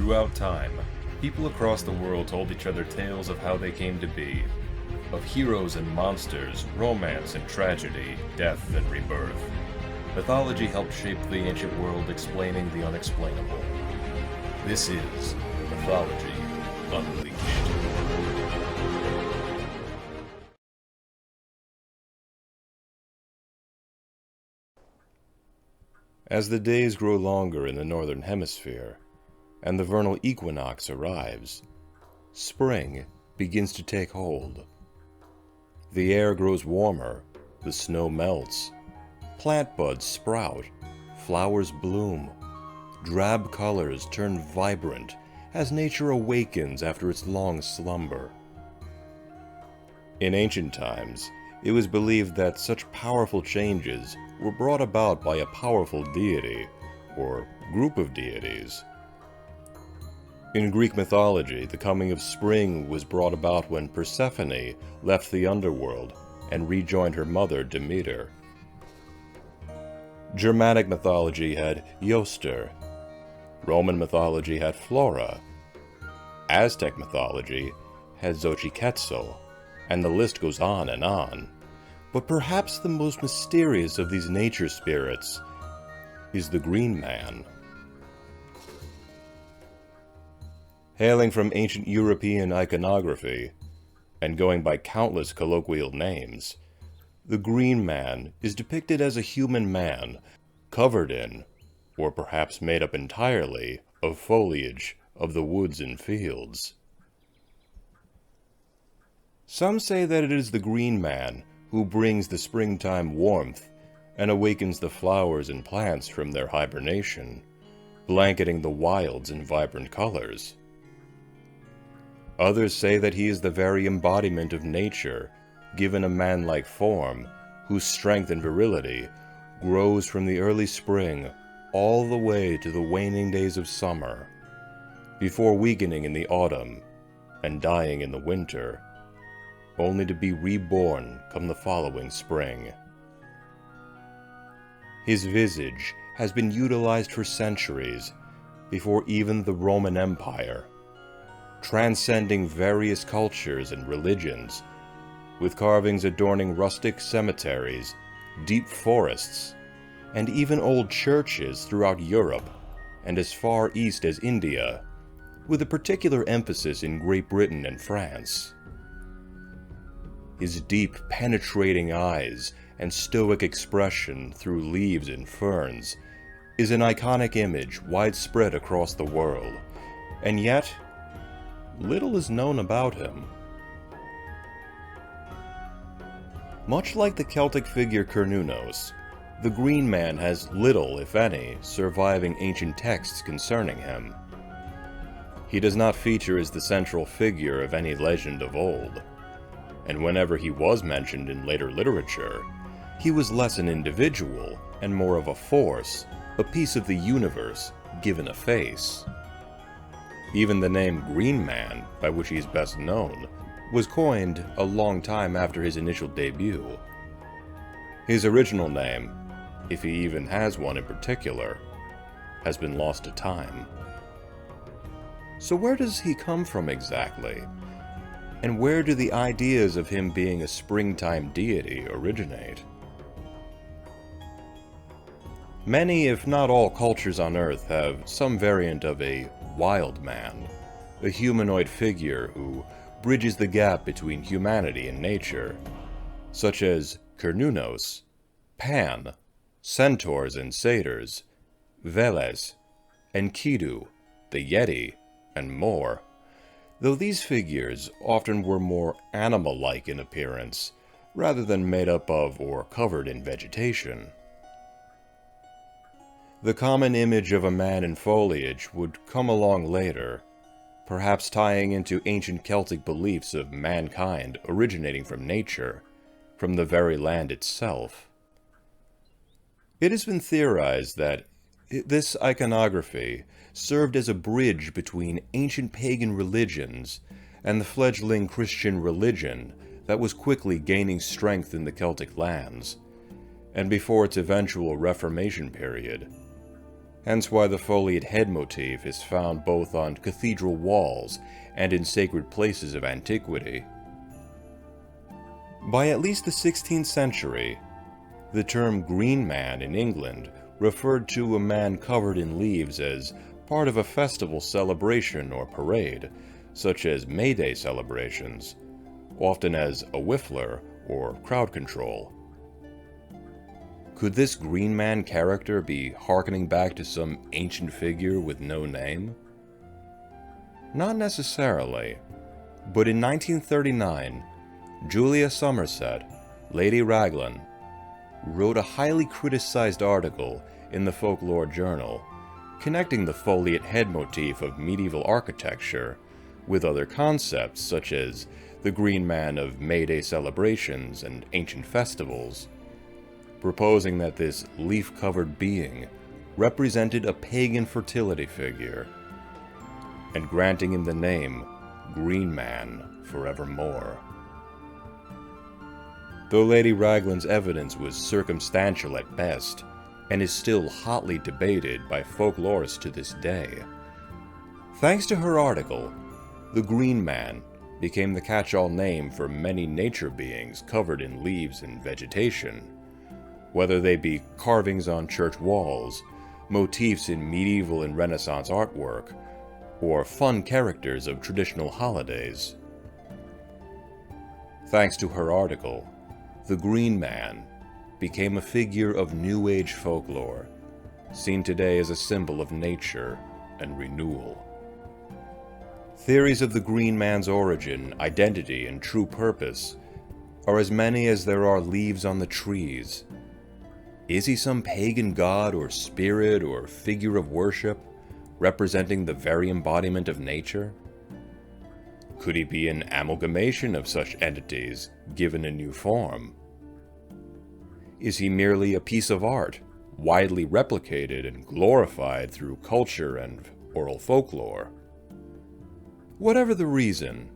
Throughout time, people across the world told each other tales of how they came to be, of heroes and monsters, romance and tragedy, death and rebirth. Mythology helped shape the ancient world, explaining the unexplainable. This is Mythology Unleashed. As the days grow longer in the northern hemisphere, and the vernal equinox arrives, spring begins to take hold. The air grows warmer, the snow melts, plant buds sprout, flowers bloom, drab colors turn vibrant as nature awakens after its long slumber. In ancient times, it was believed that such powerful changes were brought about by a powerful deity, or group of deities. In Greek mythology, the coming of spring was brought about when Persephone left the underworld and rejoined her mother Demeter. Germanic mythology had Yoster. Roman mythology had Flora. Aztec mythology had Xochiquetzal, and the list goes on and on. But perhaps the most mysterious of these nature spirits is the Green Man. Hailing from ancient European iconography, and going by countless colloquial names, the Green Man is depicted as a human man covered in, or perhaps made up entirely, of foliage of the woods and fields. Some say that it is the Green Man who brings the springtime warmth and awakens the flowers and plants from their hibernation, blanketing the wilds in vibrant colors. Others say that he is the very embodiment of nature, given a man-like form, whose strength and virility grows from the early spring all the way to the waning days of summer, before weakening in the autumn and dying in the winter, only to be reborn come the following spring. His visage has been utilized for centuries, before even the Roman Empire, transcending various cultures and religions, with carvings adorning rustic cemeteries, deep forests, and even old churches throughout Europe and as far east as India, with a particular emphasis in Great Britain and France. His deep, penetrating eyes and stoic expression through leaves and ferns is an iconic image widespread across the world, and yet, little is known about him. Much like the Celtic figure Cernunnos, the Green Man has little, if any, surviving ancient texts concerning him. He does not feature as the central figure of any legend of old, and whenever he was mentioned in later literature, he was less an individual and more of a force, a piece of the universe given a face. Even the name Green Man, by which he is best known, was coined a long time after his initial debut. His original name, if he even has one in particular, has been lost to time. So where does he come from exactly? And where do the ideas of him being a springtime deity originate? Many, if not all, cultures on Earth have some variant of a wild man, a humanoid figure who bridges the gap between humanity and nature, such as Cernunnos, Pan, centaurs and satyrs, Veles, Enkidu, the Yeti, and more, though these figures often were more animal-like in appearance, rather than made up of or covered in vegetation. The common image of a man in foliage would come along later, perhaps tying into ancient Celtic beliefs of mankind originating from nature, from the very land itself. It has been theorized that this iconography served as a bridge between ancient pagan religions and the fledgling Christian religion that was quickly gaining strength in the Celtic lands, and before its eventual Reformation period, hence why the foliate head motif is found both on cathedral walls and in sacred places of antiquity. By at least the 16th century, the term green man in England referred to a man covered in leaves as part of a festival celebration or parade, such as May Day celebrations, often as a whiffler or crowd control. Could this green man character be harkening back to some ancient figure with no name? Not necessarily, but in 1939, Julia Somerset, Lady Raglan, wrote a highly criticized article in the Folklore Journal, connecting the foliate head motif of medieval architecture with other concepts such as the green man of May Day celebrations and ancient festivals, proposing that this leaf-covered being represented a pagan fertility figure, and granting him the name Green Man forevermore. Though Lady Raglan's evidence was circumstantial at best, and is still hotly debated by folklorists to this day, thanks to her article, the Green Man became the catch-all name for many nature beings covered in leaves and vegetation, whether they be carvings on church walls, motifs in medieval and Renaissance artwork, or fun characters of traditional holidays. Thanks to her article, the Green Man became a figure of New Age folklore, seen today as a symbol of nature and renewal. Theories of the Green Man's origin, identity, and true purpose are as many as there are leaves on the trees. Is he some pagan god or spirit or figure of worship, representing the very embodiment of nature? Could he be an amalgamation of such entities, given a new form? Is he merely a piece of art, widely replicated and glorified through culture and oral folklore? Whatever the reason,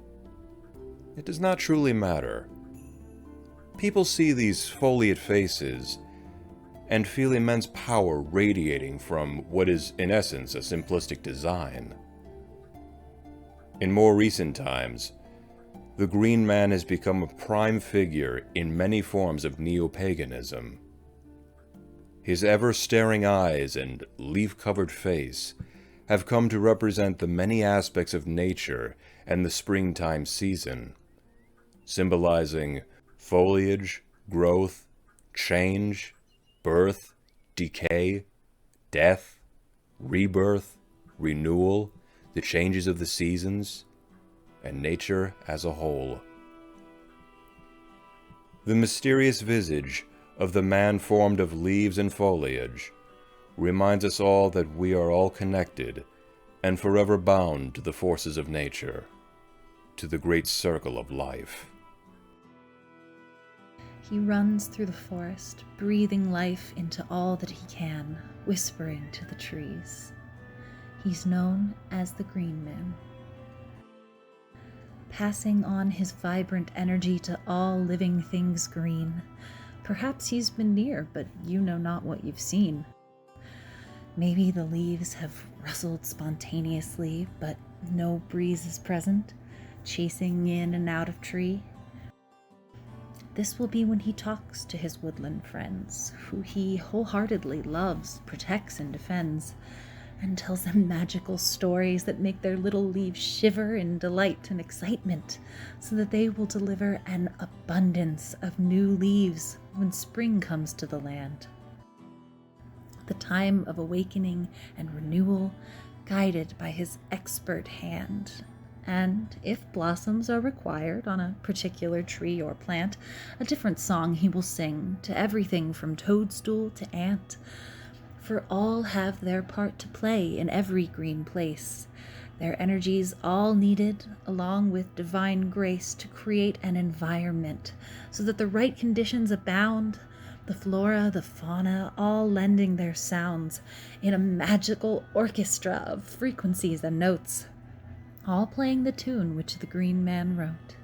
it does not truly matter. People see these foliate faces and feel immense power radiating from what is in essence a simplistic design. In more recent times, the Green Man has become a prime figure in many forms of neo-paganism. His ever-staring eyes and leaf-covered face have come to represent the many aspects of nature and the springtime season, symbolizing foliage, growth, change, birth, decay, death, rebirth, renewal, the changes of the seasons, and nature as a whole. The mysterious visage of the man formed of leaves and foliage reminds us all that we are all connected and forever bound to the forces of nature, to the great circle of life. He runs through the forest, breathing life into all that he can, whispering to the trees. He's known as the Green Man, passing on his vibrant energy to all living things green. Perhaps he's been near, but you know not what you've seen. Maybe the leaves have rustled spontaneously, but no breeze is present, chasing in and out of tree. This will be when he talks to his woodland friends, who he wholeheartedly loves, protects, and defends, and tells them magical stories that make their little leaves shiver in delight and excitement, so that they will deliver an abundance of new leaves when spring comes to the land. The time of awakening and renewal, guided by his expert hand. And if blossoms are required on a particular tree or plant, a different song he will sing to everything from toadstool to ant, for all have their part to play in every green place, their energies all needed along with divine grace to create an environment so that the right conditions abound, the flora, the fauna, all lending their sounds in a magical orchestra of frequencies and notes, all playing the tune which the Green Man wrote.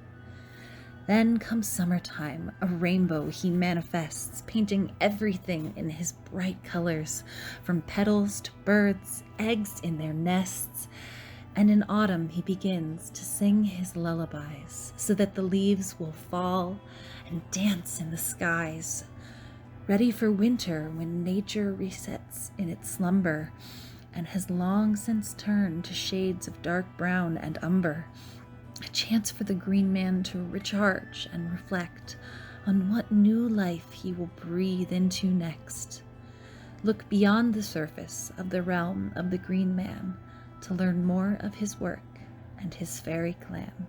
Then comes summertime, a rainbow he manifests, painting everything in his bright colors, from petals to birds, eggs in their nests. And in autumn he begins to sing his lullabies, so that the leaves will fall and dance in the skies, ready for winter when nature resets in its slumber and has long since turned to shades of dark brown and umber. A chance for the green man to recharge and reflect on what new life he will breathe into next. Look beyond the surface of the realm of the green man to learn more of his work and his fairy clan.